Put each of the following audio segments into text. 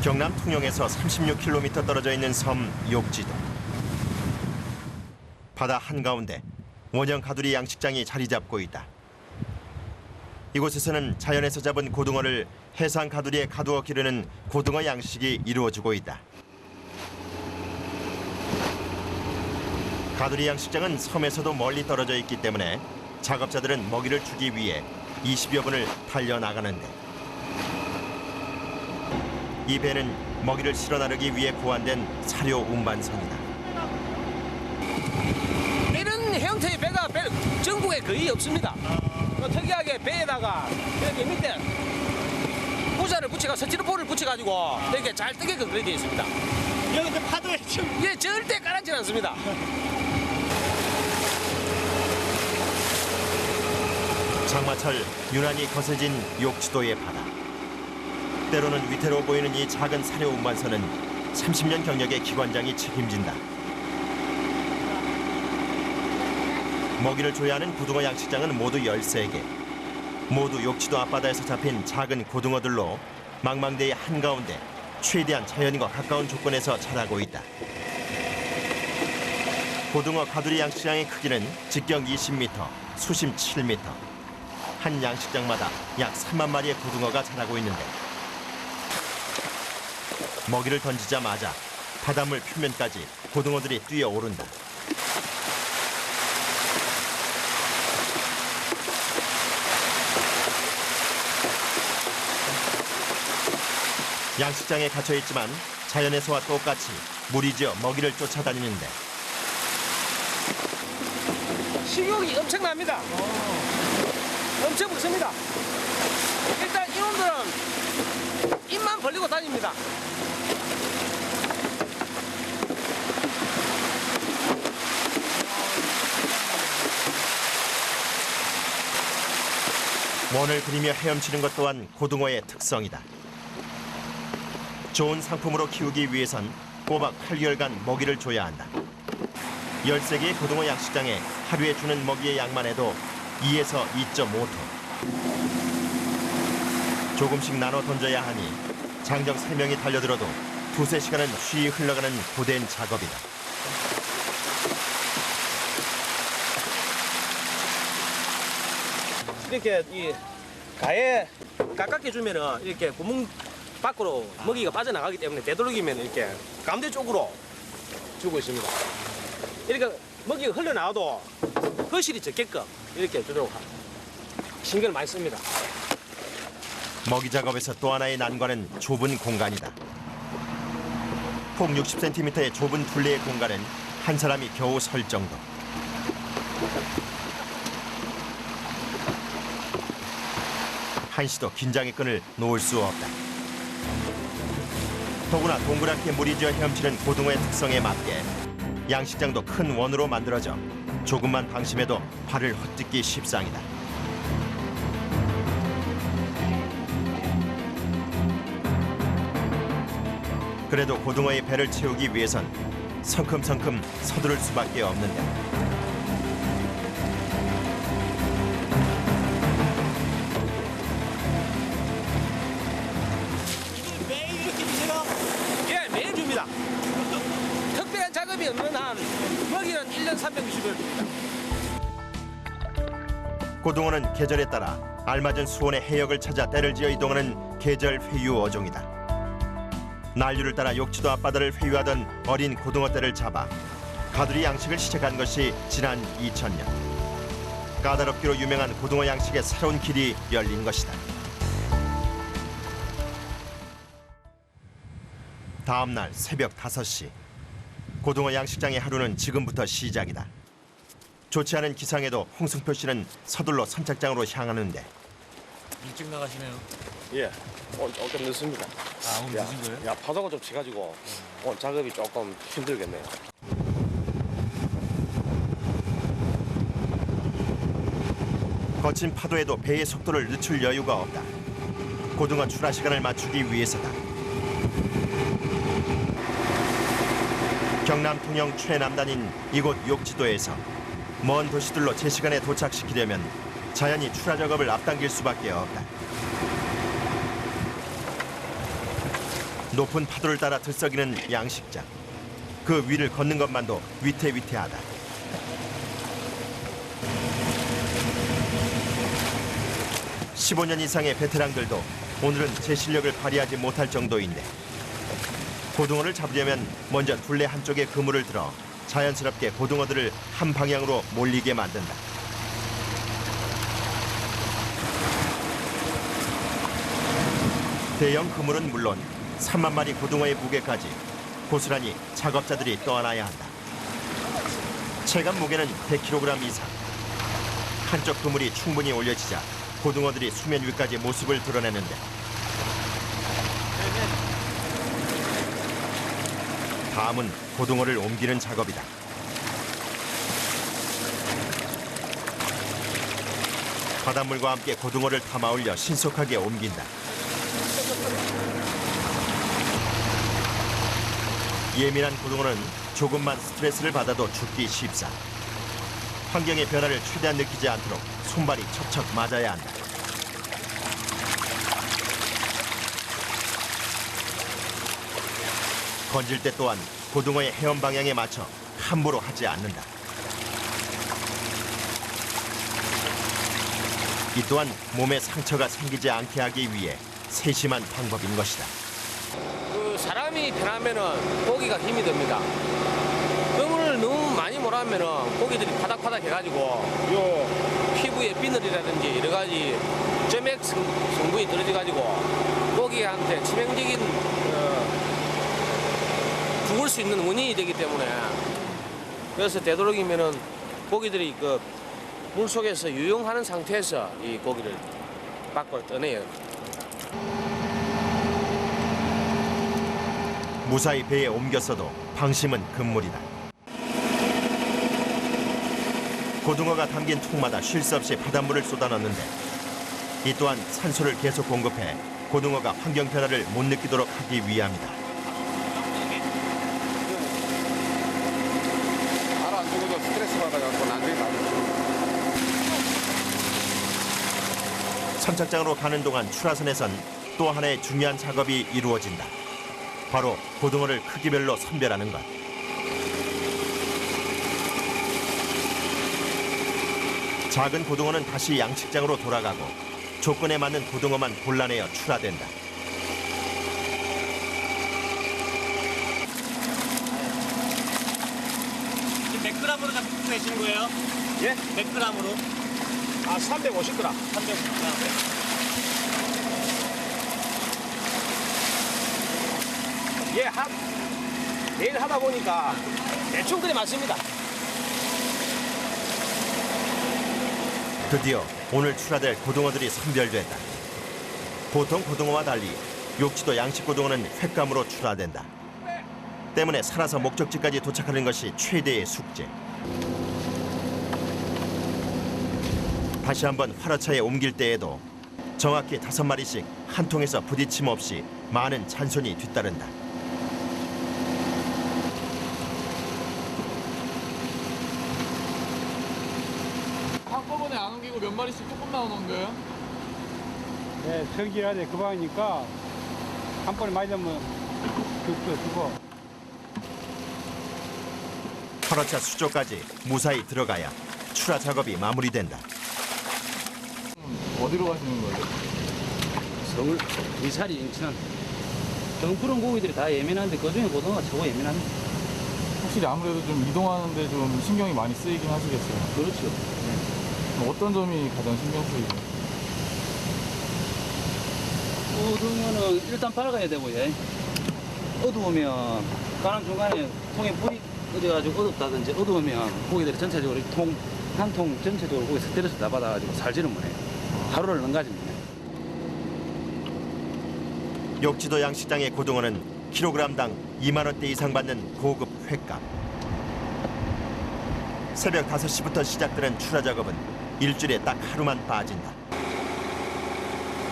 경남 통영에서 36km 떨어져 있는 섬 욕지도. 바다 한가운데 원형 가두리 양식장이 자리 잡고 있다. 이곳에서는 자연에서 잡은 고등어를 해상 가두리에 가두어 기르는 고등어 양식이 이루어지고 있다. 가두리 양식장은 섬에서도 멀리 떨어져 있기 때문에 작업자들은 먹이를 주기 위해 20여 분을 달려나가는데, 이 배는 먹이를 실어 나르기 위해 고안된 사료 운반선이다. 이런 형태의 배가 전국에 거의 없습니다. 특이하게 배에다가 이렇게 밑에 부자를 붙여가 스티로폼을 붙여가지고 이렇게 잘 뜨게끔 그렇게 되어 있습니다. 여기서 파도에 지금 이게 절대 가라앉지 않습니다. 장마철 유난히 거세진 욕지도의 바다. 때로는 위태로워 보이는 이 작은 사료 운반선은 30년 경력의 기관장이 책임진다. 먹이를 줘야 하는 고등어 양식장은 모두 13개. 모두 욕지도 앞바다에서 잡힌 작은 고등어들로 망망대해 한가운데 최대한 자연과 가까운 조건에서 자라고 있다. 고등어 가두리 양식장의 크기는 직경 20m, 수심 7m. 한 양식장마다 약 3만 마리의 고등어가 자라고 있는데, 먹이를 던지자마자 바닷물 표면까지 고등어들이 뛰어오른다. 양식장에 갇혀 있지만 자연에서와 똑같이 무리지어 먹이를 쫓아다니는데, 식욕이 엄청납니다. 엄청 먹습니다. 일단 이놈들은 입만 벌리고 다닙니다. 원을 그리며 헤엄치는 것 또한 고등어의 특성이다. 좋은 상품으로 키우기 위해선 꼬박 8개월간 먹이를 줘야 한다. 13개의 고등어 양식장에 하루에 주는 먹이의 양만 해도 2에서 2.5톤. 조금씩 나눠 던져야 하니 장정 3명이 달려들어도 2~3시간은 쉬이 흘러가는 고된 작업이다. 이렇게 이 가에 가깝게 주면은 이렇게 구멍 밖으로 먹이가 빠져나가기 때문에 되도록이면 이렇게 가운데 쪽으로 주고 있습니다. 이렇게 먹이가 흘러나와도 거실이 적게끔 이렇게 주도록 신경을 많이 씁니다. 먹이 작업에서 또 하나의 난관은 좁은 공간이다. 폭 60cm의 좁은 둘레의 공간은 한 사람이 겨우 설 정도. 한시도 긴장의 끈을 놓을 수 없다. 더구나 동그랗게 무리지어 헤엄치는 고등어의 특성에 맞게 양식장도 큰 원으로 만들어져 조금만 방심해도 발을 헛디기 십상이다. 그래도 고등어의 배를 채우기 위해선 성큼성큼 서두를 수밖에 없는데, 매일 이렇게 주세요. 예, 매일 줍니다. 특별한 작업이 없는 한 먹이는 1년 360일 줍니다. 고등어는 계절에 따라 알맞은 수온의 해역을 찾아 때를 지어 이동하는 계절 회유 어종이다. 난류를 따라 욕지도 앞바다를 회유하던 어린 고등어 떼를 잡아 가두리 양식을 시작한 것이 지난 2000년. 까다롭기로 유명한 고등어 양식의 새로운 길이 열린 것이다. 다음 날 새벽 5시. 고등어 양식장의 하루는 지금부터 시작이다. 좋지 않은 기상에도 홍승표 씨는 서둘러 선착장으로 향하는데, 일찍 나가시네요. 예, 오늘 조금 늦습니다. 아, 오늘 늦은 거예요? 야, 파도가 좀 치가지고 오늘 작업이 조금 힘들겠네요. 거친 파도에도 배의 속도를 늦출 여유가 없다. 고등어 출하 시간을 맞추기 위해서다. 경남 통영 최남단인 이곳 욕지도에서 먼 도시들로 제 시간에 도착시키려면 자연히 출하 작업을 앞당길 수밖에 없다. 높은 파도를 따라 들썩이는 양식장. 그 위를 걷는 것만도 위태위태하다. (15년) 이상의 베테랑들도 오늘은 제 실력을 발휘하지 못할 정도인데 고등어를 잡으려면 먼저 둘레 한쪽에 그물을 들어 자연스럽게 고등어들을 한 방향으로 몰리게 만든다. 대형 그물은 물론 3만 마리 고등어의 무게까지 고스란히 작업자들이 떠안아야 한다. 체감 무게는 100kg 이상. 한쪽 그물이 충분히 올려지자 고등어들이 수면 위까지 모습을 드러내는데 다음은 고등어를 옮기는 작업이다. 바닷물과 함께 고등어를 담아올려 신속하게 옮긴다. 예민한 고등어는 조금만 스트레스를 받아도 죽기 쉽사. 환경의 변화를 최대한 느끼지 않도록 손발이 척척 맞아야 한다. 건질 때 또한 고등어의 헤엄 방향에 맞춰 함부로 하지 않는다. 이 또한 몸에 상처가 생기지 않게 하기 위해 세심한 방법인 것이다. 사람이 편하면은 고기가 힘이 듭니다. 그물을 너무 많이 몰아하면은 고기들이 파닥파닥 해가지고 요 피부에 비늘이라든지 여러 가지 점액 성분이 떨어져가지고 고기한테 치명적인 죽을 수 있는 원인이 되기 때문에 그래서 되도록이면은 고기들이 그 물 속에서 유용하는 상태에서 이 고기를 밖으로 떠내요. 무사히 배에 옮겼어도 방심은 금물이다. 고등어가 담긴 통마다 쉴 새 없이 바닷물을 쏟아넣는데 이 또한 산소를 계속 공급해 고등어가 환경 변화를 못 느끼도록 하기 위함이다. 알아 안 죽어도 스트레스 받아갖고 나중에 나도. 선착장으로 가는 동안 출하선에선 또 하나의 중요한 작업이 이루어진다. 바로 고등어를 크기별로 선별하는 것. 작은 고등어는 다시 양식장으로 돌아가고 조건에 맞는 고등어만 골라내어 출하된다. 지금 몇 g으로 잡고 계시는 거예요? 예? 몇 g으로? 아, 350g. 300g. 예, 매일 하다 보니까 대충 그래 맞습니다. 드디어 오늘 출하될 고등어들이 선별됐다. 보통 고등어와 달리 욕지도 양식 고등어는 횟감으로 출하된다. 때문에 살아서 목적지까지 도착하는 것이 최대의 숙제. 다시 한번 화로차에 옮길 때에도 정확히 5마리씩 한 통에서 부딪힘 없이 많은 찬손이 뒤따른다. 한꺼번에 안 옮기고 몇 마리씩 조금만 옮겨요? 네, 성질하되 그방이니까 한 번에 많이 되면 죽어. 화로차 수조까지 무사히 들어가야 출하 작업이 마무리된다. 어디로 가시는 거예요? 서울, 위사리, 인천. 경푸른 고기들이 다 예민한데 그중에 고등어가 최고 예민합니다. 확실히 아무래도 좀 이동하는데 좀 신경이 많이 쓰이긴 하시겠어요. 그렇죠. 어떤 점이 가장 신경 쓰이세요? 고등어는 일단 밝아야 되고요. 어두우면 가는 중간에 통에 불이 꺼져가지고 어둡다든지 어두우면 고기들이 전체적으로 한 통 전체적으로 고기 스트레스 다 받아가지고 살지는 못해요. 하루를 넘가지 못해요. 욕지도 양식장의 고등어는 킬로그램당 2만 원대 이상 받는 고급 횟감. 새벽 5시부터 시작되는 출하 작업은 일주일에 딱 하루만 빠진다.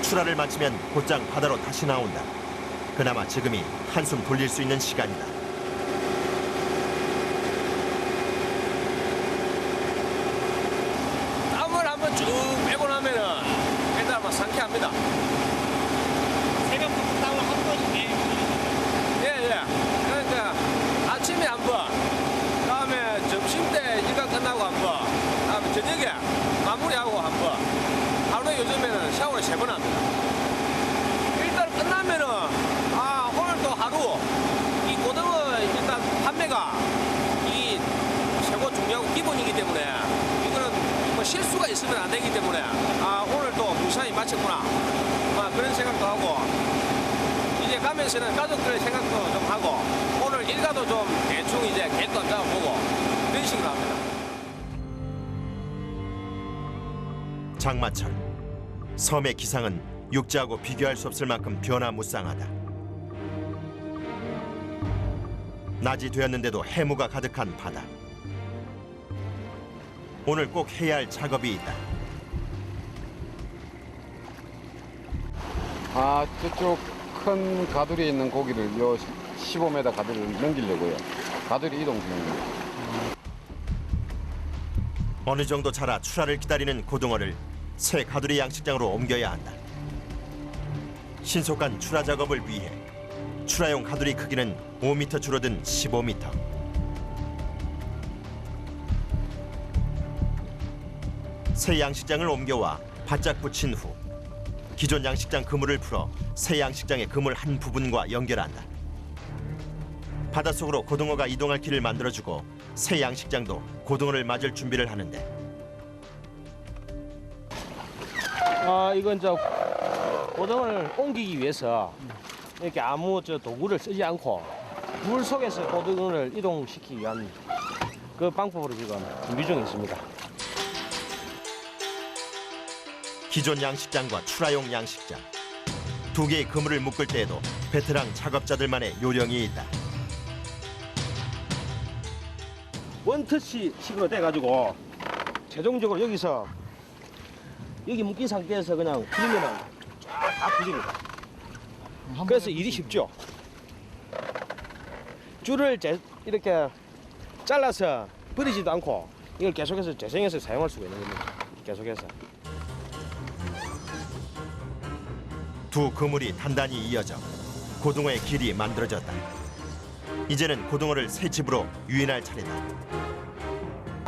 출하를 마치면 곧장 바다로 다시 나온다. 그나마 지금이 한숨 돌릴 수 있는 시간이다. 땀을 한번 쭉 빼고 나면은 일단 막 상쾌합니다. 새벽부터 땀을 한 번씩 내고 실수가 있으면 안 되기 때문에 오늘 또 무사히 마쳤구나 그런 생각도 하고 이제 가면서는 가족들의 생각도 좀 하고 오늘 일가도 좀 대충 이제 계획도 안 잡아보고 그런 식으로 합니다. 장마철 섬의 기상은 육지하고 비교할 수 없을 만큼 변화무쌍하다. 낮이 되었는데도 해무가 가득한 바다. 오늘 꼭 해야 할 작업이 있다. 저쪽 큰 가두리에 있는 고기를 요 15m 가두리를 넘기려고요. 가두리 이동 중입니다. 어느 정도 자라 출하를 기다리는 고등어를 새 가두리 양식장으로 옮겨야 한다. 신속한 출하 작업을 위해 출하용 가두리 크기는 5m 줄어든 15m. 새 양식장을 옮겨와 바짝 붙인 후 기존 양식장 그물을 풀어 새 양식장의 그물 한 부분과 연결한다. 바닷속으로 고등어가 이동할 길을 만들어주고 새 양식장도 고등어를 맞을 준비를 하는데 이건 저 고등어를 옮기기 위해서 이렇게 아무 도구를 쓰지 않고 물 속에서 고등어를 이동시키기 위한 그 방법으로 지금 준비 중에 있습니다. 기존 양식장과 출하용 양식장 두 개의 그물을 묶을 때에도 베테랑 작업자들만의 요령이 있다. 원터치식으로 돼가지고 최종적으로 여기서 여기 묶인 상태에서 그냥 풀리면은 쫙 풀립니다. 그래서 일이 쉽죠. 줄을 이렇게 잘라서 버리지도 않고 이걸 계속해서 재생해서 사용할 수가 있는 겁니다. 계속해서. 두 그물이 단단히 이어져 고등어의 길이 만들어졌다. 이제는 고등어를 새 집으로 유인할 차례다.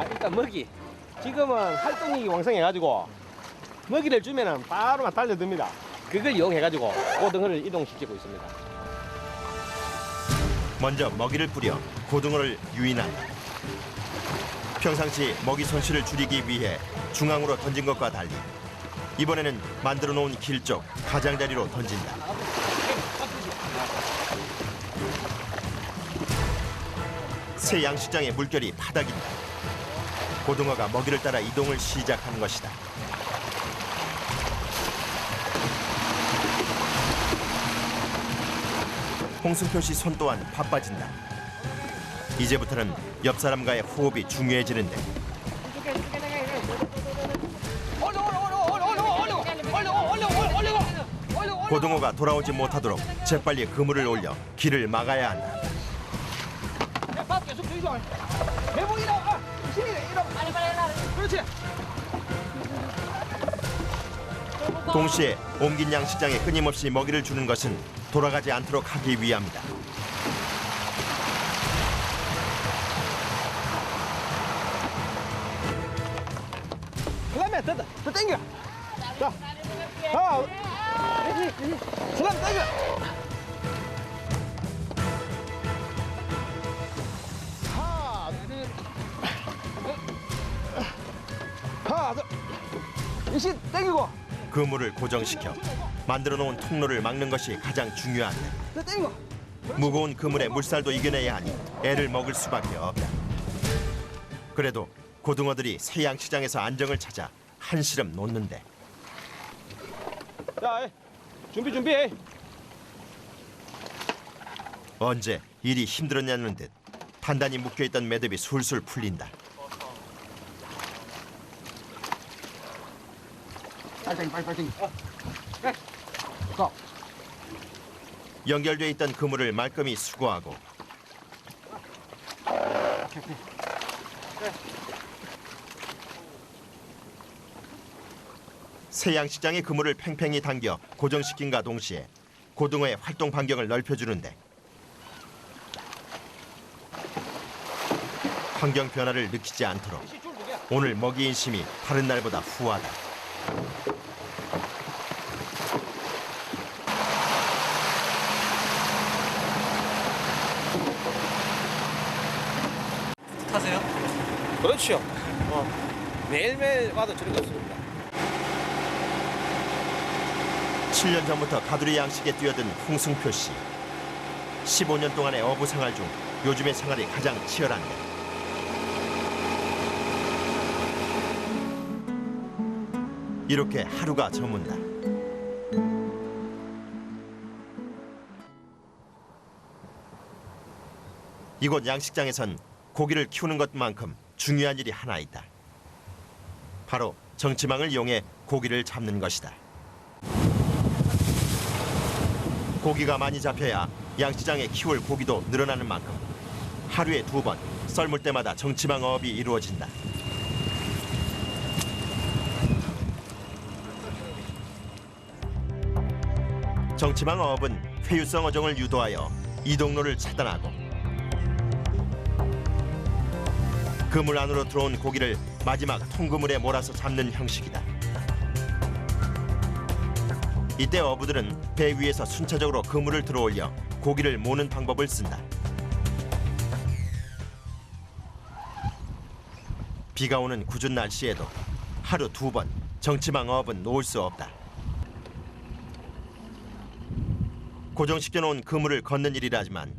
일단 먹이. 지금은 활동력이 왕성해가지고 먹이를 주면은 바로 달려듭니다. 그걸 이용해가지고 고등어를 이동시키고 있습니다. 먼저 먹이를 뿌려 고등어를 유인한다. 평상시 먹이 손실을 줄이기 위해 중앙으로 던진 것과 달리 이번에는 만들어 놓은 길 쪽 가장자리로 던진다. 새 양식장의 물결이 파닥인다. 고등어가 먹이를 따라 이동을 시작하는 것이다. 홍승표 씨 손 또한 바빠진다. 이제부터는 옆 사람과의 호흡이 중요해지는데 고등어가 돌아오지 못하도록 재빨리 그물을 올려 길을 막아야 한다. 동시에 옮긴 양식장에 끊임없이 먹이를 주는 것은 돌아가지 않도록 하기 위함이다. 슬라미야 됐다. 더 당겨. 자. 슬라미 당겨. 하나, 둘. 이씨 당기고. 그물을 고정시켜 만들어 놓은 통로를 막는 것이 가장 중요한데 더 당겨. 무거운 그물에 물살도 이겨내야 하니 애를 먹을 수밖에 없다. 그래도 고등어들이 새 양식장에서 안정을 찾아 한시름 놓는데 자, 준비. 언제 일이 힘들었냐는 듯 단단히 묶여있던 매듭이 술술 풀린다. 빨리. 연결돼 있던 그물을 말끔히 수거하고 새 양식장의 그물을 팽팽히 당겨 고정시킨과 동시에 고등어의 활동 반경을 넓혀주는데 환경 변화를 느끼지 않도록 오늘 먹이 인심이 다른 날보다 후하다. 타세요? 그렇죠. 매일매일 와도 저렇게 없습니다. 7년 전부터 가두리 양식에 뛰어든 홍승표 씨. 15년 동안의 어부 생활 중 요즘의 생활이 가장 치열한데 이렇게 하루가 저문다. 이곳 양식장에선 고기를 키우는 것만큼 중요한 일이 하나 있다. 바로 정치망을 이용해 고기를 잡는 것이다. 고기가 많이 잡혀야 양식장에 키울 고기도 늘어나는 만큼 하루에 2번 썰물 때마다 정치망 어업이 이루어진다. 정치망 어업은 회유성 어종을 유도하여 이동로를 차단하고 그물 안으로 들어온 고기를 마지막 통그물에 몰아서 잡는 형식이다. 이때 어부들은 배 위에서 순차적으로 그물을 들어올려 고기를 모는 방법을 쓴다. 비가 오는 궂은 날씨에도 하루 2번 정치망 어업은 놓을 수 없다. 고정시켜놓은 그물을 걷는 일이라지만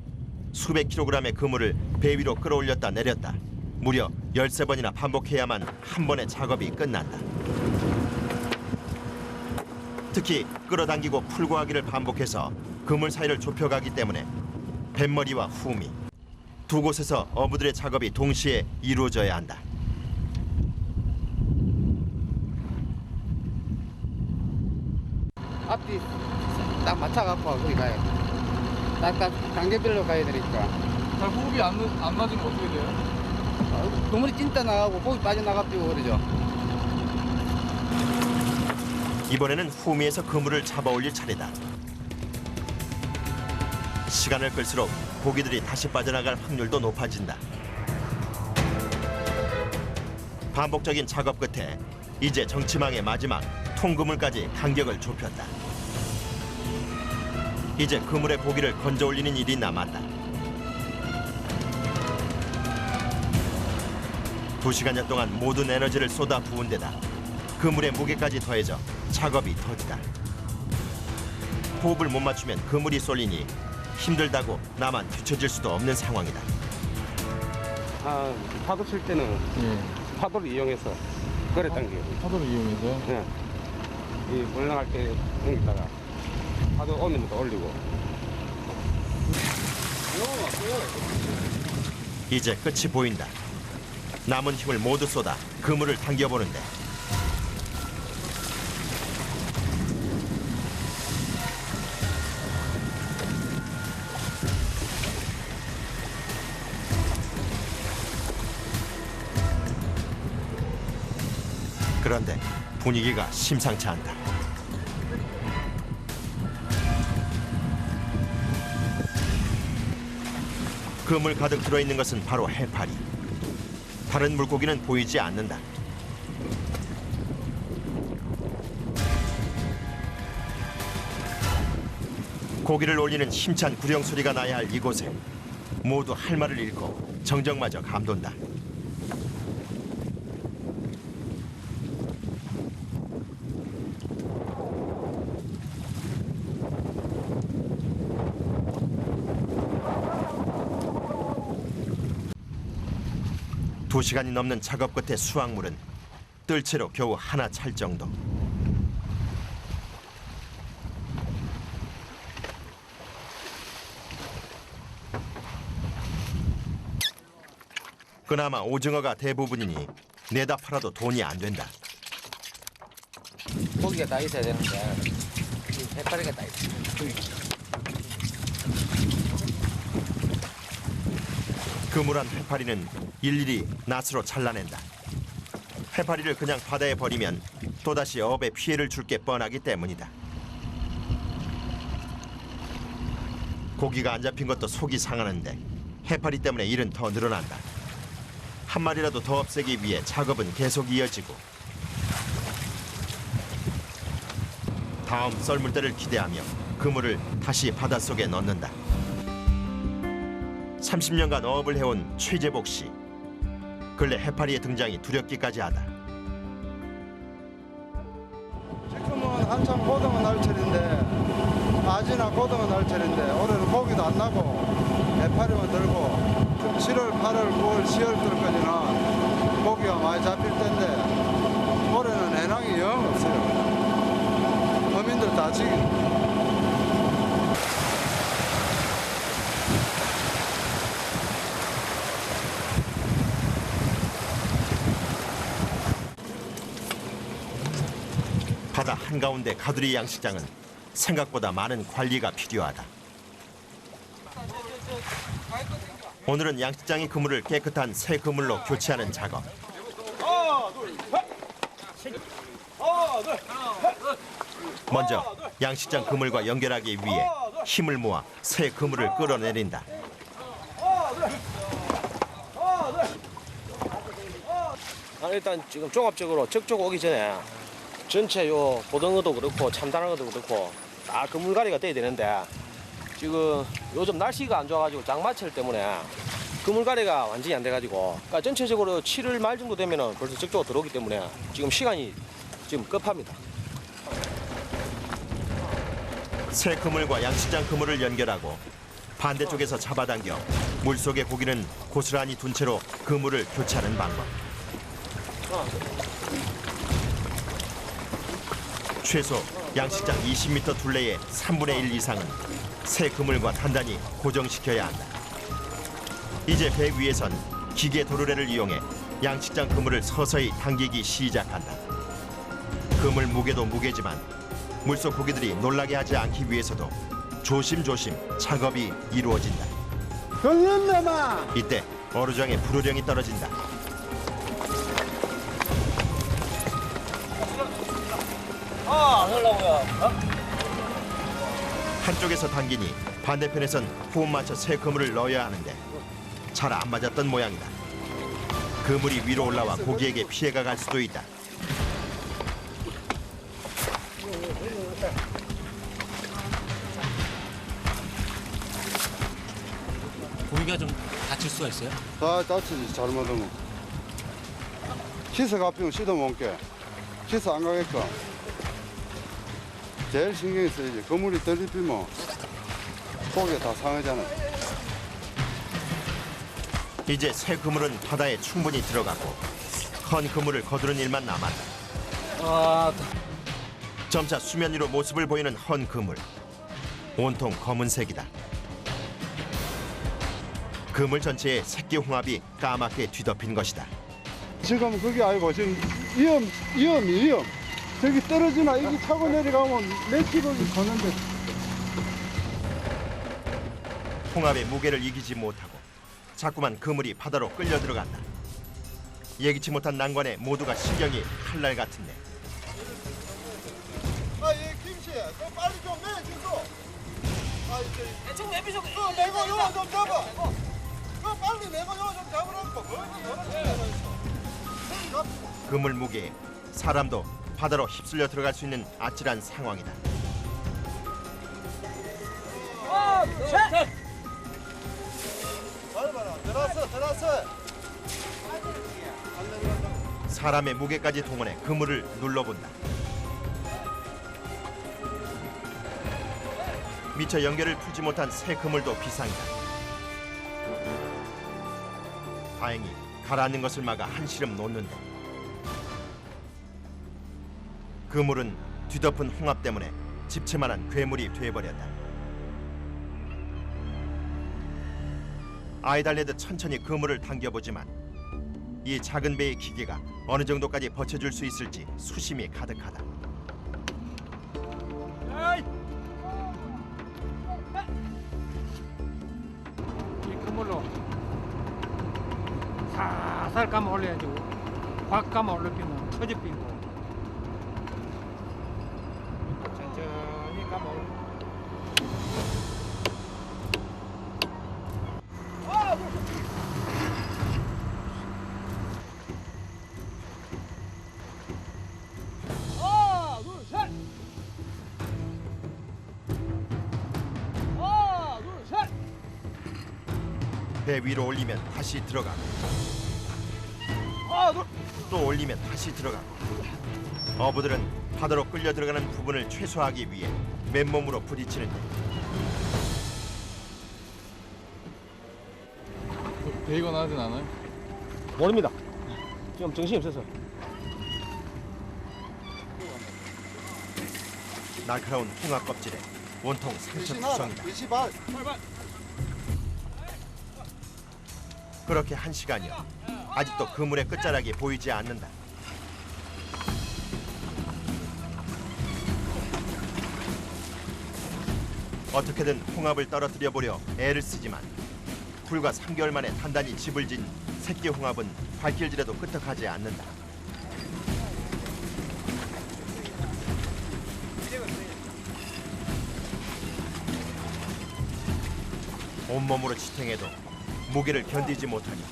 수백 킬로그램의 그물을 배 위로 끌어올렸다 내렸다 무려 13번이나 반복해야만 한 번의 작업이 끝난다. 특히 끌어당기고 풀고 하기를 반복해서 그물 사이를 좁혀가기 때문에 뱃머리와 후미 두 곳에서 어부들의 작업이 동시에 이루어져야 한다. 앞뒤 딱 맞춰갖고 거기 가요. 딱딱 단계별로 가야 되니까. 잘 호흡이 안 맞으면 어떻게 돼요? 그물이 찐따 나가고 고기 빠져나가고 그러죠. 이번에는 후미에서 그물을 잡아 올릴 차례다. 시간을 끌수록 고기들이 다시 빠져나갈 확률도 높아진다. 반복적인 작업 끝에 이제 정치망의 마지막 통그물까지 간격을 좁혔다. 이제 그물에 고기를 건져 올리는 일이 남았다. 2시간여 동안 모든 에너지를 쏟아 부은 데다 그물의 무게까지 더해져 작업이 더디다. 호흡을 못 맞추면 그물이 쏠리니 힘들다고 나만 뒤처질 수도 없는 상황이다. 파도 칠 때는 예. 파도를 이용해서 거래 당겨요. 파도를 이용해서요? 네. 이 올라갈 때 여기다가 파도 오는 것도 올리고. 이제 끝이 보인다. 남은 힘을 모두 쏟아 그물을 당겨보는데 그런데 분위기가 심상치 않다. 그물 가득 들어있는 것은 바로 해파리. 다른 물고기는 보이지 않는다. 고기를 올리는 힘찬 구령 소리가 나야 할 이곳에 모두 할 말을 잃고 정적마저 감돈다. 두 시간이 넘는 작업 끝에 수확물은 뜰채로 겨우 하나 찰 정도. 그나마 오징어가 대부분이니 내다 팔아도 돈이 안 된다. 고기가 다 있어야 되는데 이 해파리가 다 있어. 그물한 해파리는 일일이 낫으로 잘라낸다. 해파리를 그냥 바다에 버리면 또다시 어업에 피해를 줄 게 뻔하기 때문이다. 고기가 안 잡힌 것도 속이 상하는데 해파리 때문에 일은 더 늘어난다. 한 마리라도 더 없애기 위해 작업은 계속 이어지고 다음 썰물대를 기대하며 그물을 다시 바닷속에 넣는다. 30년간 어업을 해온 최재복 씨. 근래 해파리의 등장이 두렵기까지 하다. 한참 고등어 날철인데 아지나 고등어 날철인데 올해는 고기도 안 나고 해파리만 들고 좀 7월, 8월, 9월, 10월 때까지는 고기가 많이 잡힐 텐데 올해는 해낭이 영 없어요. 어민들 다 지금. 바다 한가운데 가두리 양식장은 생각보다 많은 관리가 필요하다. 오늘은 양식장의 그물을 깨끗한 새 그물로 교체하는 작업. 먼저 양식장 그물과 연결하기 위해 힘을 모아 새 그물을 끌어내린다. 일단 지금 종합적으로 적적 오기 전에 전체 요 고등어도 그렇고 참다랑어도 그렇고 다 그물갈이가 돼야 되는데 지금 요즘 날씨가 안 좋아가지고 장마철 때문에 그물갈이가 완전히 안 돼가지고 그러니까 전체적으로 7월 말 정도 되면은 벌써 적조가 들어오기 때문에 지금 시간이 지금 급합니다. 새 그물과 양식장 그물을 연결하고 반대쪽에서 잡아당겨 물속의 고기는 고스란히 둔 채로 그물을 교체하는 방법. 최소 양식장 20m 둘레의 3분의 1 이상은 새 그물과 단단히 고정시켜야 한다. 이제 배 위에선 기계 도르래를 이용해 양식장 그물을 서서히 당기기 시작한다. 그물 무게도 무게지만 물속 고기들이 놀라게 하지 않기 위해서도 조심조심 작업이 이루어진다. 이때 어류장에 불호령이 떨어진다. 한쪽에서 당기니 반대편에선 호흡 맞춰 새 그물을 넣어야 하는데 잘 안 맞았던 모양이다. 그물이 위로 올라와 고기에게 피해가 갈 수도 있다. 고기가 좀 다칠 수가 있어요? 다 다치지 잘못하면. 키스 가피면 씻어 먹게. 키스 안 가게끔. 제일 신경이 쓰이지. 그물이 덜 입히면 고기가 다 상하잖아. 이제 새 그물은 바다에 충분히 들어가고 헌 그물을 거두는 일만 남았다. 점차 수면 위로 모습을 보이는 헌 그물. 온통 검은색이다. 그물 전체에 새끼 홍합이 까맣게 뒤덮인 것이다. 지금 그게 아니고 지금 위험. 저기 떨어지나 여기 타고 내려가면 몇 킬로를 거는데. 홍합의 무게를 이기지 못하고 자꾸만 그물이 바다로 끌려 들어간다. 예기치 못한 난관에 모두가 신경이 칼날 같은데. 아예 김씨, 너 빨리 좀 내주소. 대충 내비서 내가 요거 좀 잡아. 너 빨리 내가 요거 좀 잡으라고. 그물 무게에 사람도 바다로 휩쓸려 들어갈 수 있는 아찔한 상황이다. 들었어. 사람의 무게까지 동원해 그물을 눌러본다. 미처 연결을 풀지 못한 새 그물도 비상이다. 다행히 가라앉는 것을 막아 한시름 놓는다. 그물은 뒤덮은 홍합 때문에 집채만한 괴물이 돼버렸다. 아이 달래듯 천천히 그물을 당겨보지만 이 작은 배의 기계가 어느 정도까지 버텨줄 수 있을지 수심이 가득하다. 이 그물로 살살 감아 올려야지. 확 감아 올리면 터집힌 거. 천천히 감아 올려. 배 위로 올리면 다시 들어가고 또 올리면 다시 들어가고 어부들은 바다로 끌려 들어가는 부분을 최소화하기 위해 맨몸으로 부딪히는데 베이거나 하진 않아요? 모릅니다. 지금 정신이 없어서. 날카로운 홍합 껍질에 온통 상처투성이다. 그렇게 1시간여 아직도 그물의 끝자락이 보이지 않는다. 어떻게든 홍합을 떨어뜨려 보려 애를 쓰지만 불과 3개월 만에 단단히 집을 진 새끼 홍합은 발길질에도 끄떡하지 않는다. 온몸으로 지탱해도 무게를 견디지 못하니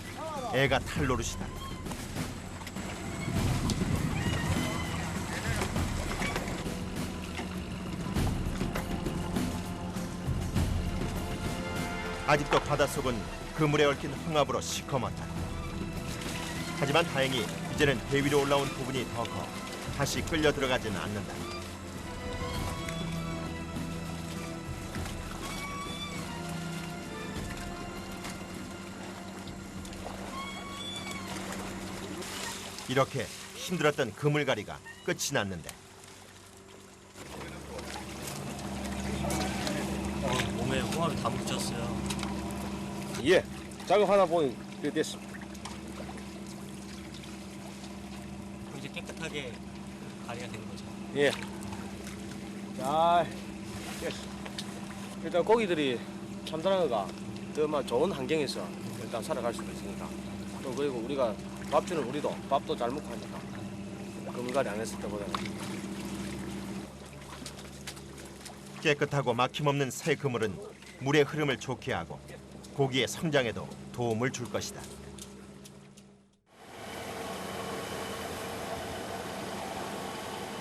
애가 탈 노릇이다. 아직도 바닷속은 그물에 얽힌 홍합으로 시커멓다. 하지만 다행히 이제는 배 위로 올라온 부분이 더 커 다시 끌려 들어가지는 않는다. 이렇게 힘들었던 그물갈이가 끝이 났는데 몸에 홍합이 다 묻혔어요. 예, 작업 하나 보니 됐습니다. 이제 깨끗하게 가리가 되는 거죠. 예. 자, 됐어. 일단 고기들이 참다란 거가 더 좋은 환경에서 일단 살아갈 수가 있으니까. 또 그리고 우리가 밥 주는 우리도 밥도 잘 먹고 하니까 그물갈이 안 했을 때보다는. 깨끗하고 막힘없는 새 그물은 물의 흐름을 좋게 하고 고기의 성장에도 도움을 줄 것이다.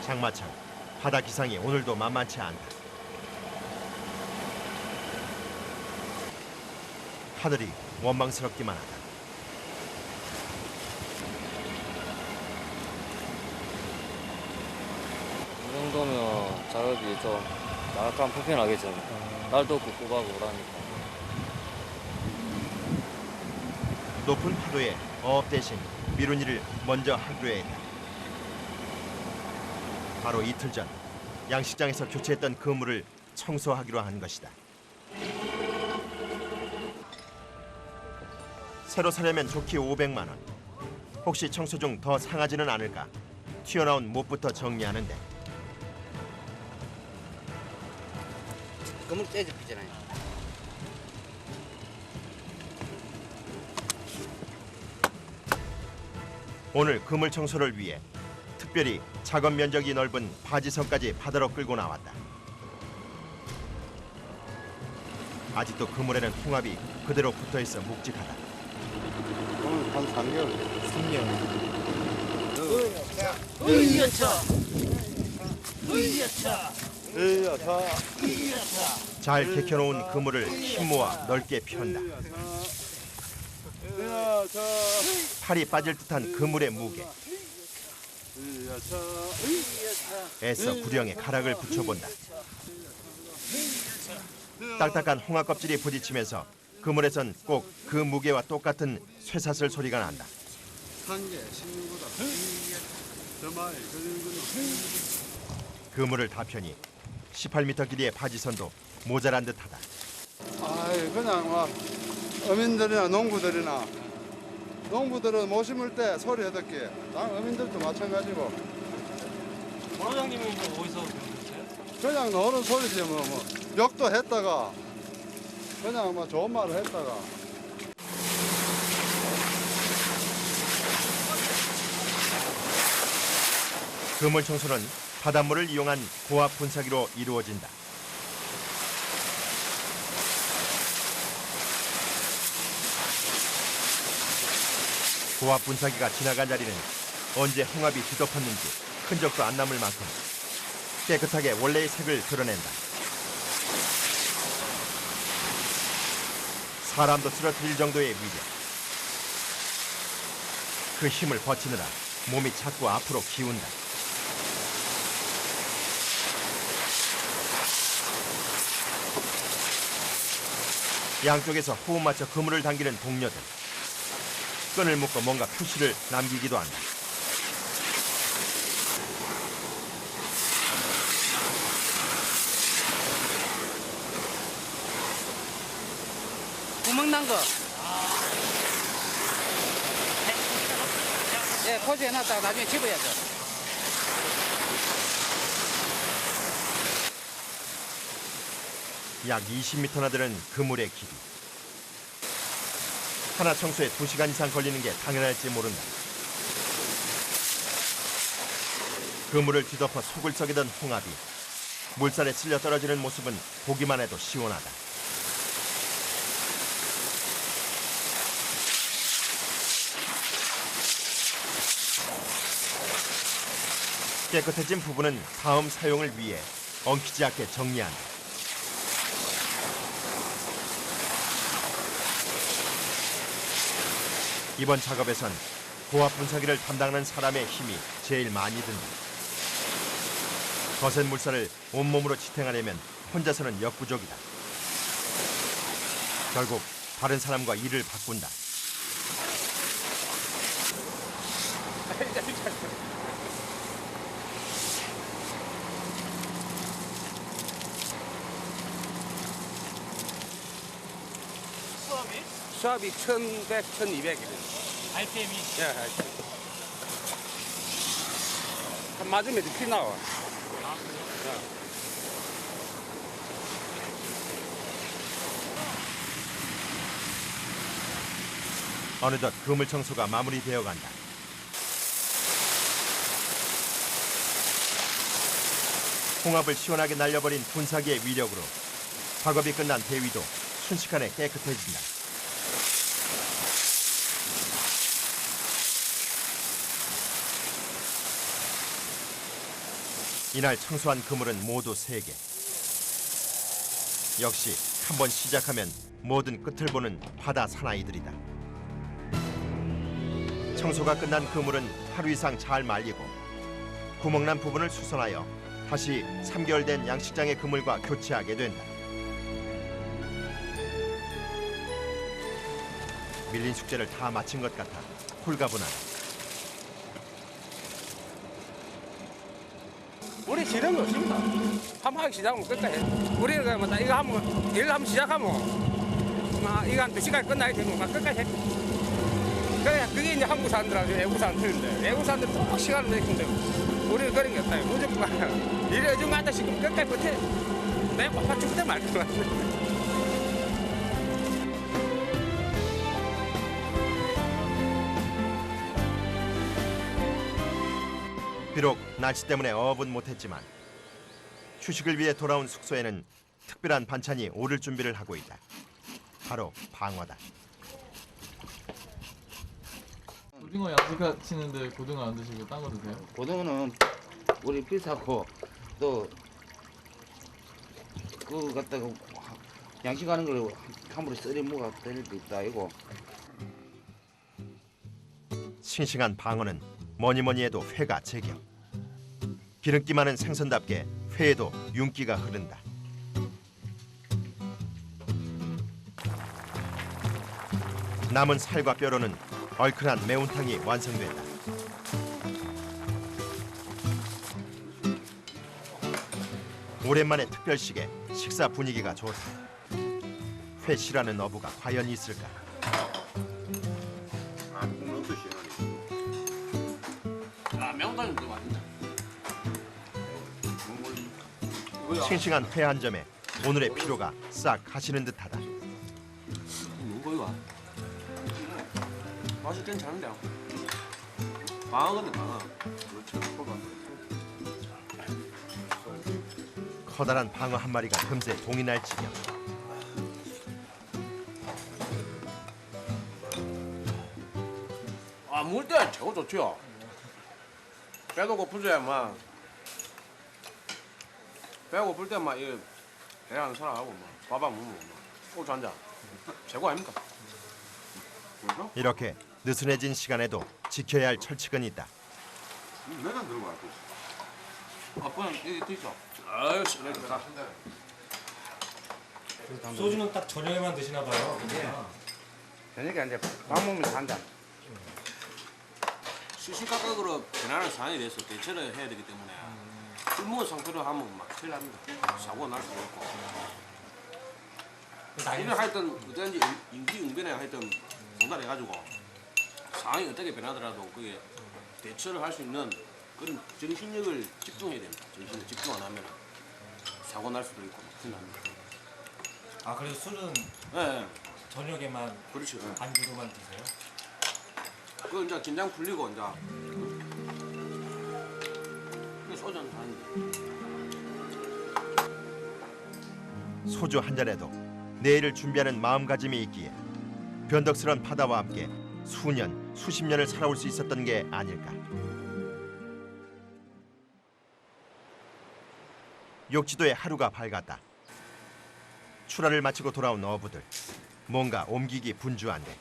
장마철 바다 기상이 오늘도 만만치 않다. 하늘이 원망스럽기만 하다. 이 정도면 작업이 좀 약간 불편하겠죠. 날도 꿉꿉하고 그러니까. 높은 파도에 어업 대신 미룬 일을 먼저 하기로 했다. 바로 이틀 전 양식장에서 교체했던 그물을 청소하기로 한 것이다. 새로 사려면 좋게 500만 원. 혹시 청소 중 더 상하지는 않을까? 튀어나온 못부터 정리하는데 그물 떼집히잖아요. 오늘 그물 청소를 위해 특별히 작업 면적이 넓은 바지선까지 바다로 끌고 나왔다. 아직도 그물에는 홍합이 그대로 붙어있어 묵직하다. 오늘 한 3개월. 잘 개켜놓은 그물을 힘 모아 넓게 편다. 팔이 빠질 듯한 그물의 무게. 애써 구령에 가락을 붙여본다. 딱딱한 홍합 껍질이 부딪히면서 그물에선 꼭 그 무게와 똑같은 쇠사슬 소리가 난다. 그물을 다 펴니 18m 길이의 바지선도 모자란 듯하다. 아이 그냥 막 어민들이나 농부들은 못 심을 때 소리 듣기. 어민들도 마찬가지고. 보로장님은 이제 어디서 배우셨어요? 그냥 노는 소리지 뭐 욕도 했다가 그냥 뭐 좋은 말을 했다가. 그물 청소는 바닷물을 이용한 고압 분사기로 이루어진다. 고압 분사기가 지나간 자리는 언제 홍합이 뒤덮었는지 흔적도 안 남을 만큼 깨끗하게 원래의 색을 드러낸다. 사람도 쓰러뜨릴 정도의 위력. 그 힘을 버티느라 몸이 자꾸 앞으로 기운다. 양쪽에서 호흡 맞춰 그물을 당기는 동료들. 끈을 묶어 뭔가 표시를 남기기도 한다. 구멍 난 거. 예, 포즈해놨다가 나중에 집어야죠. 약 20m나 되는 그물의 길이. 하나 청소에 2시간 이상 걸리는 게 당연할지 모른다. 그물을 뒤덮어 속을 썩이던 홍합이 물살에 쓸려 떨어지는 모습은 보기만 해도 시원하다. 깨끗해진 부분은 다음 사용을 위해 엉키지 않게 정리한다. 이번 작업에선 고압 분사기를 담당하는 사람의 힘이 제일 많이 든다. 거센 물살을 온몸으로 지탱하려면 혼자서는 역부족이다. 결국 다른 사람과 일을 바꾼다. 수압이 1100, 1200이래요. RPM이 예, RPM. 한 맞으면 이렇게 피 나와. 어느덧 그물 청소가 마무리되어 간다. 홍합을 시원하게 날려버린 분사기의 위력으로 작업이 끝난 대위도 순식간에 깨끗해진다. 이날 청소한 그물은 모두 3개. 역시 한번 시작하면 모든 끝을 보는 바다 사나이들이다. 청소가 끝난 그물은 하루 이상 잘 말리고 구멍난 부분을 수선하여 다시 3개월 된 양식장의 그물과 교체하게 된다. 밀린 숙제를 다 마친 것 같아 홀가분하다. 우리 지름이 없습니다. 한번 하기 시작하면 끝까지 해. 우리가 뭐 이거 하면, 일 한번 시작하면, 이거 한 2시간 끝나게 되면 막 끝까지 해. 그래, 그게 이제 한국 사람들하고 외국 사람들인데, 외국 사람들은 꼭 시간을 내는데, 우리는 그런 게 없다. 무조건 일에 어중간다 싶으면 끝까지 버텨. 내가 바빠 죽을 때 말 것 같아. 비록 날씨 때문에 어업은 못했지만 휴식을 위해 돌아온 숙소에는 특별한 반찬이 오를 준비를 하고 있다. 바로 방어다. 고등어 양식하시는데 고등어 안 드시고 딴 거 드세요? 고등어는 우리 비싸고 또 그거 갖다가 양식하는 걸 함부로 썰어 먹어 때릴 때 있다 이거. 싱싱한 방어는 뭐니뭐니 해도 회가 제격. 기름기 많은 생선답게 회에도 윤기가 흐른다. 남은 살과 뼈로는 얼큰한 매운탕이 완성된다. 오랜만에 특별식에 식사 분위기가 좋다. 회 싫어하는 어부가 과연 있을까? 매운탕이 좀 맛있네. 싱싱한 회 한 점에 오늘의 피로가 싹 가시는 듯하다. 누구 이거? 맛이 괜찮은데. 방어거든 방어. 커다란 방어 한 마리가 금세 동이 날 지경. 아, 물때 최고 좋지요. 배도 고프줘야만. 배가 고플 때만 이 배안 살아가고 밥안 먹으면 소주 한 잔. 최고 아닙니까? 이렇게 느슨해진 시간에도 지켜야 할 철칙은 있다. 내가 들고 갈게. 아빠는 여기 있어. 아유, 내가 가. 소주는 딱 저녁에만 드시나 봐요. 저녁에 이제 밥 먹으면서 한 잔. 시시각각으로 변하는 상황에 대해서 대처를 해야 되기 때문에 술 먹은 상태로 하면 막 큰일 납니다. 사고가 날 수도 있고. 이를 하여튼 어쩐지 임기응변에 하여튼 전달해가지고 상황이 어떻게 변하더라도 그게 대처를 할 수 있는 그런 정신력을 집중해야 됩니다. 정신을 집중 안 하면 사고 날 수도 있고 막 큰일 납니다. 아 그래서 술은 네, 저녁에만 그렇죠. 안주로만 드세요? 그 이제 긴장 풀리고 이제 소주 한 잔. 소주 한 잔에도 내일을 준비하는 마음가짐이 있기에 변덕스런 바다와 함께 수년, 수십 년을 살아올 수 있었던 게 아닐까. 욕지도의 하루가 밝았다. 출하를 마치고 돌아온 어부들. 뭔가 옮기기 분주한데.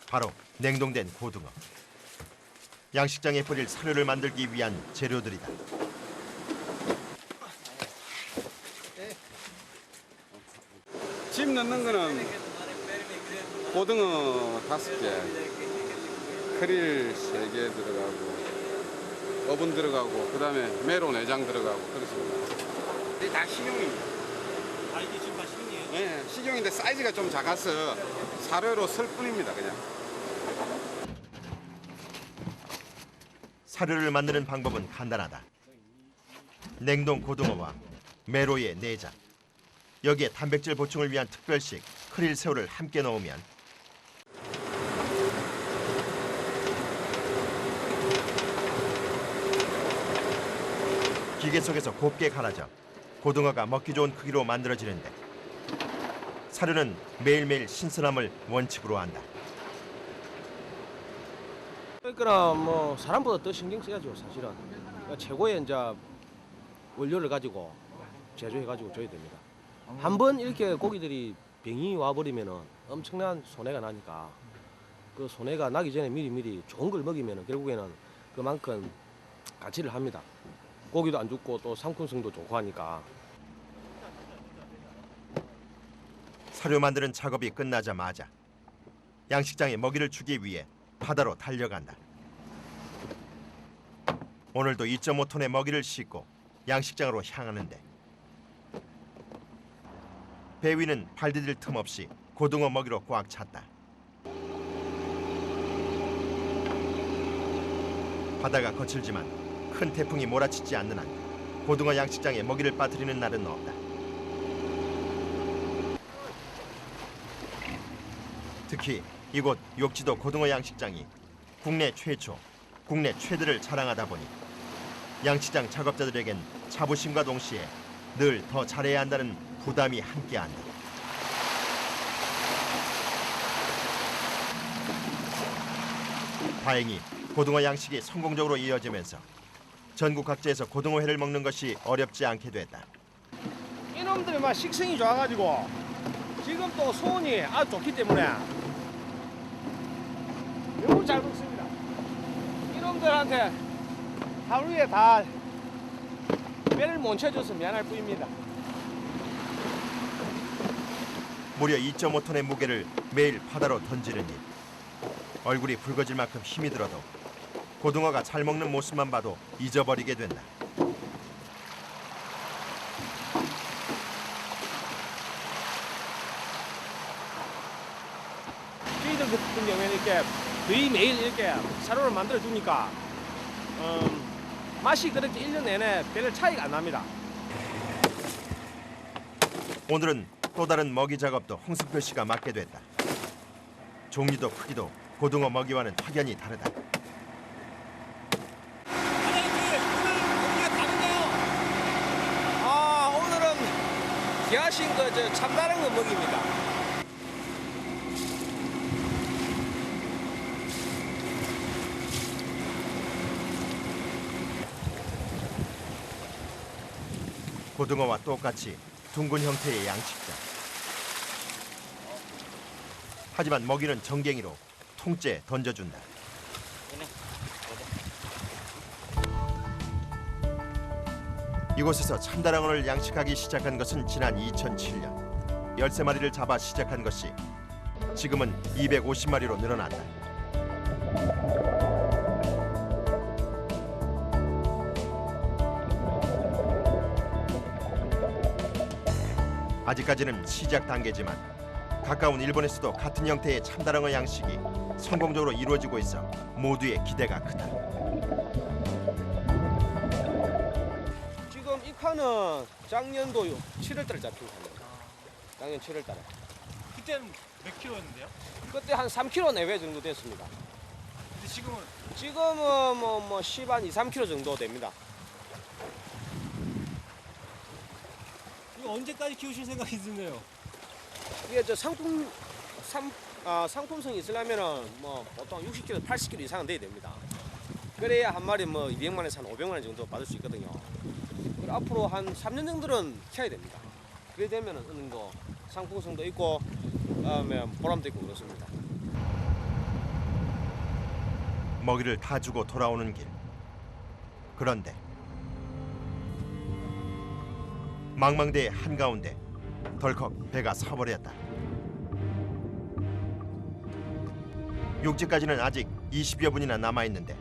바로 냉동된 고등어. 양식장에 뿌릴 사료를 만들기 위한 재료들이다. 집 넣는 거는 고등어 5개, 크릴 3개 들어가고, 어분 들어가고, 그다음에 메로 내장 들어가고 그렇습니다. 이게 다 식용입니다. 아 이게 지금 다 식용이에요? 네, 식용인데 사이즈가 좀 작아서 사료로 쓸 뿐입니다, 그냥. 사료를 만드는 방법은 간단하다. 냉동 고등어와 메로의 내장, 여기에 단백질 보충을 위한 특별식 크릴 새우를 함께 넣으면 기계 속에서 곱게 갈아져 고등어가 먹기 좋은 크기로 만들어지는데 사료는 매일매일 신선함을 원칙으로 한다. 그러니까 뭐 사람보다 더 신경 써야죠 사실은. 그러니까 최고의 이제 원료를 가지고 제조해가지고 줘야 됩니다. 한 번 이렇게 고기들이 병이 와버리면은 엄청난 손해가 나니까 그 손해가 나기 전에 미리미리 좋은 걸 먹이면은 결국에는 그만큼 가치를 합니다. 고기도 안 죽고 또 상품성도 좋고 하니까. 사료 만드는 작업이 끝나자마자 양식장에 먹이를 주기 위해 바다로 달려간다. 오늘도 2.5톤의 먹이를 싣고 양식장으로 향하는데 배 위는 발 디딜 틈 없이 고등어 먹이로 꽉 찼다. 바다가 거칠지만 큰 태풍이 몰아치지 않는 한 고등어 양식장에 먹이를 빠뜨리는 날은 없다. 특히 이곳 욕지도 고등어 양식장이 국내 최초, 국내 최대를 자랑하다 보니 양식장 작업자들에겐 자부심과 동시에 늘 더 잘해야 한다는 부담이 함께한다. 다행히 고등어 양식이 성공적으로 이어지면서 전국 각지에서 고등어회를 먹는 것이 어렵지 않게 됐다. 이놈들이 막 식성이 좋아가지고 지금 또 수온이 아주 좋기 때문에 너무 잘 먹습니다. 이놈들한테 하루에 다 배를 못 채줘서 미안할 뿐입니다. 무려 2.5톤의 무게를 매일 바다로 던지는 일. 얼굴이 붉어질 만큼 힘이 들어도 고등어가 잘 먹는 모습만 봐도 잊어버리게 된다. 저희들 같은 경우에는 이렇게 거의 매일 이렇게 사료를 만들어 주니까 맛이 그렇게 1년 내내 별 차이가 안 납니다. 오늘은 또 다른 먹이 작업도 홍승표 씨가 맡게 됐다. 종류도 크기도 고등어 먹이와는 확연히 다르다. 아 오늘은 귀하신 그 참다른 거 먹입니다. 고등어와 똑같이 둥근 형태의 양식장. 하지만 먹이는 정갱이로 통째 던져준다. 이곳에서 참다랑어를 양식하기 시작한 것은 지난 2007년. 13마리를 잡아 시작한 것이 지금은 250마리로 늘어났다. 아직까지는 시작 단계지만 가까운 일본에서도 같은 형태의 참다랑어 양식이 성공적으로 이루어지고 있어 모두의 기대가 크다. 지금 이 칸은 작년도 7월달에 잡힌 칸이에요. 작년 7월달에. 그때는 몇 킬로였는데요? 그때 한 3kg 내외 정도 됐습니다. 근데 지금은 뭐 10, 한 2, 3kg 정도 됩니다. 이거 언제까지 키우실 생각이 드네요? 이게 저 상품성이 있으려면은 뭐 보통 60kg, 80kg 이상은 돼야 됩니다. 그래야 한 마리 뭐 200만 원에서 한 500만 원 정도 받을 수 있거든요. 그리고 앞으로 한 3년 정도는 키워야 됩니다. 그래 되면은 어느 정도 상품성도 있고 그다음에 보람도 있고 그렇습니다. 먹이를 다 주고 돌아오는 길. 그런데 망망대해 한가운데 덜컥 배가 서버렸다. 육지까지는 아직 20여 분이나 남아있는데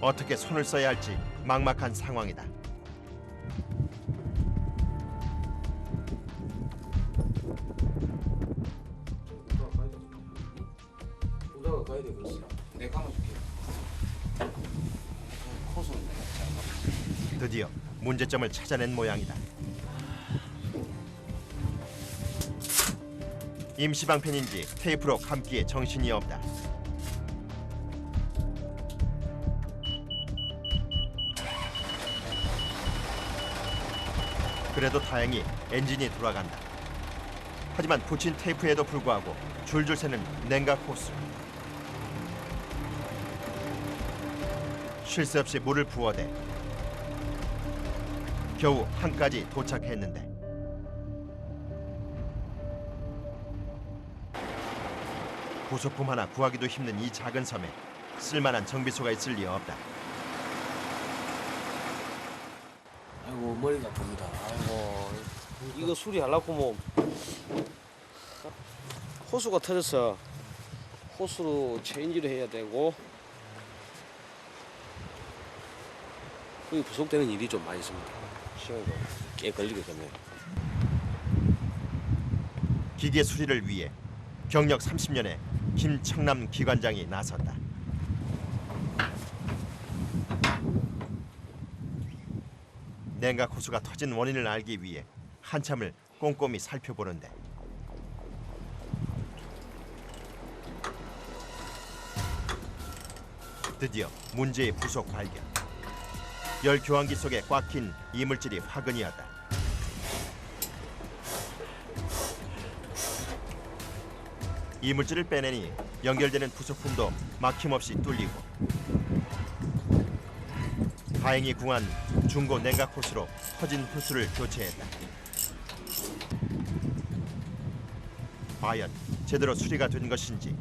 어떻게 손을 써야 할지 막막한 상황이다. 보다가 가야 되겠어. 내 감아줄게. 코스. 드디어 문제점을 찾아낸 모양이다. 임시방편인지 테이프로 감기에 정신이 없다. 그래도 다행히 엔진이 돌아간다. 하지만 붙인 테이프에도 불구하고 줄줄 새는 냉각 호스. 쉴 새 없이 물을 부어대 겨우 한까지 도착했는데 부속품 하나 구하기도 힘든 이 작은 섬에 쓸만한 정비소가 있을 리 없다. 아이고 머리가 아픕니다. 아이고 이거 수리하려고 뭐 호수가 터져서 호수로 체인지를 해야 되고 거기 부속되는 일이 좀 많이 있습니다. 시간이 꽤 걸리거든요. 기계 수리를 위해 경력 30년의 김청남 기관장이 나섰다. 냉각 호수가 터진 원인을 알기 위해 한참을 꼼꼼히 살펴보는데 드디어 문제의 부속 발견. 열 교환기 속에 꽉 낀 이물질이 화근이었다. 이물질을 빼내니 연결되는 부속품도 막힘없이 뚫리고 다행히 궁한 중고 냉각 호스로 터진 호스를 교체했다. 과연 제대로 수리가 된 것인지.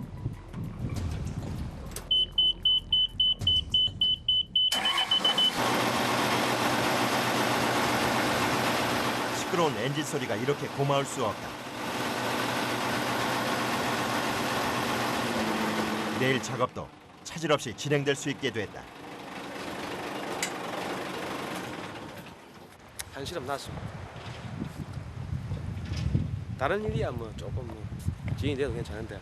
시끄러운 엔진 소리가 이렇게 고마울 수 없다. 내일 작업도 차질 없이 진행될 수 있게 됐다. 한시름 났습니다. 다른 일이야 뭐 조금 뭐 지연이 돼도 괜찮은데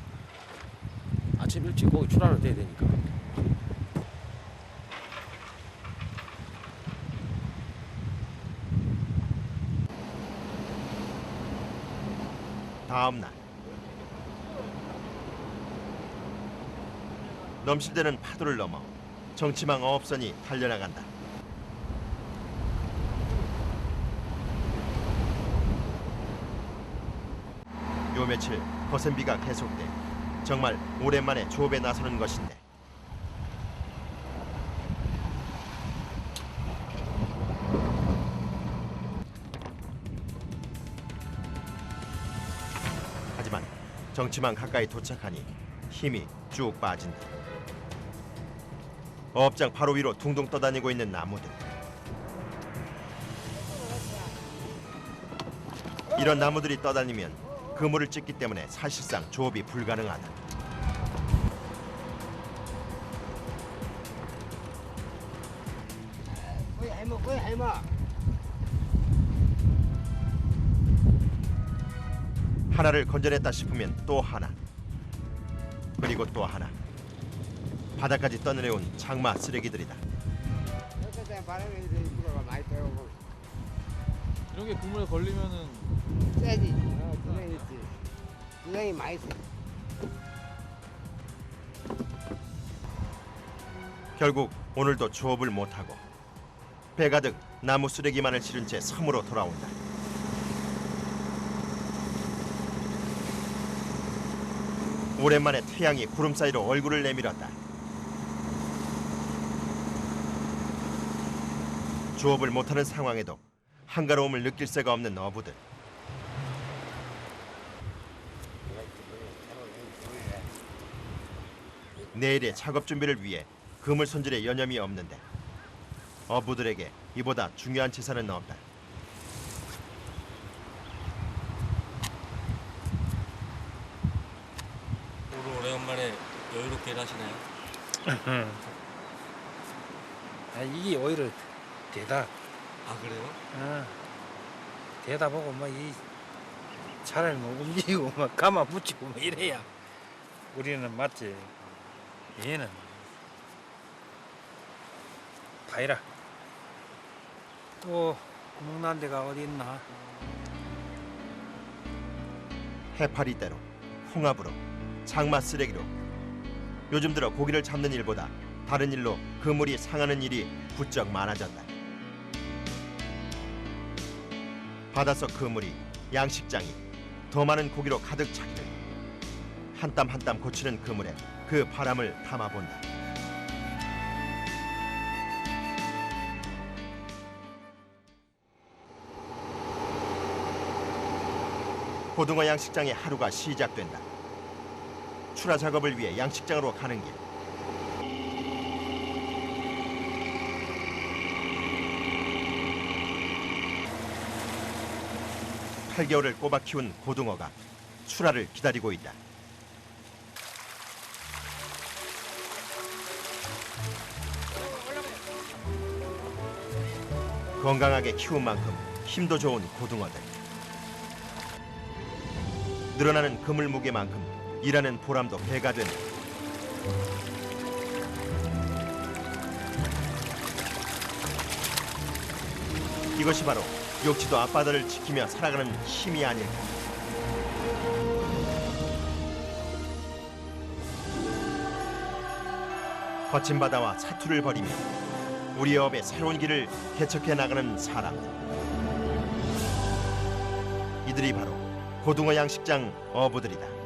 아침 일찍 거기 출하는 돼야 되니까. 다음 날 넘실대는 파도를 넘어 정치망 어업선이 달려나간다. 요 며칠 거센 비가 계속돼 정말 오랜만에 조업에 나서는 것인데 하지만 정치망 가까이 도착하니 힘이 쭉 빠진다. 어업장 바로 위로 둥둥 떠다니고 있는 나무들. 이런 나무들이 떠다니면 그물을 찢기 때문에 사실상 조업이 불가능하다. 하나를 건져냈다 싶으면 또 하나, 그리고 또 하나. 바다까지 떠내려온 장마 쓰레기들이다. 이런 게 그물에 걸리면은 세지. 구멍이 많이 세. 결국 오늘도 조업을 못하고 배 가득 나무 쓰레기만을 실은 채 섬으로 돌아온다. 오랜만에 태양이 구름 사이로 얼굴을 내밀었다. 조업을 못하는 상황에도 한가로움을 느낄 새가 없는 어부들. 내일의 작업 준비를 위해 그물 손질에 여념이 없는데 어부들에게 이보다 중요한 재산은 없다. 오늘 오래간만에 여유롭게 일하시나요? 이게 오히려 되다. 아 그래요? 되다 보고 이 차라리 움직이고 가만 붙이고 이래야 우리는 맞지. 얘는 봐이라. 또 구멍 난 데가 어디 있나? 해파리대로, 홍합으로, 장마 쓰레기로 요즘 들어 고기를 잡는 일보다 다른 일로 그물이 상하는 일이 부쩍 많아졌다. 바닷속 그물이, 양식장이 더 많은 고기로 가득 차기를 한 땀 한 땀 고치는 그물에 그 바람을 담아본다. 고등어 양식장의 하루가 시작된다. 출하 작업을 위해 양식장으로 가는 길. (8개월을) 꼬박 키운 고등어가 출하를 기다리고 있다. 건강하게 키운 만큼 힘도 좋은 고등어들. 늘어나는 그물 무게만큼 일하는 보람도 배가 된다. 이것이 바로 욕지도 앞바다를 지키며 살아가는 힘이 아닐까. 거친 바다와 사투를 벌이며 우리 업의 새로운 길을 개척해 나가는 사람들. 이들이 바로 고등어 양식장 어부들이다.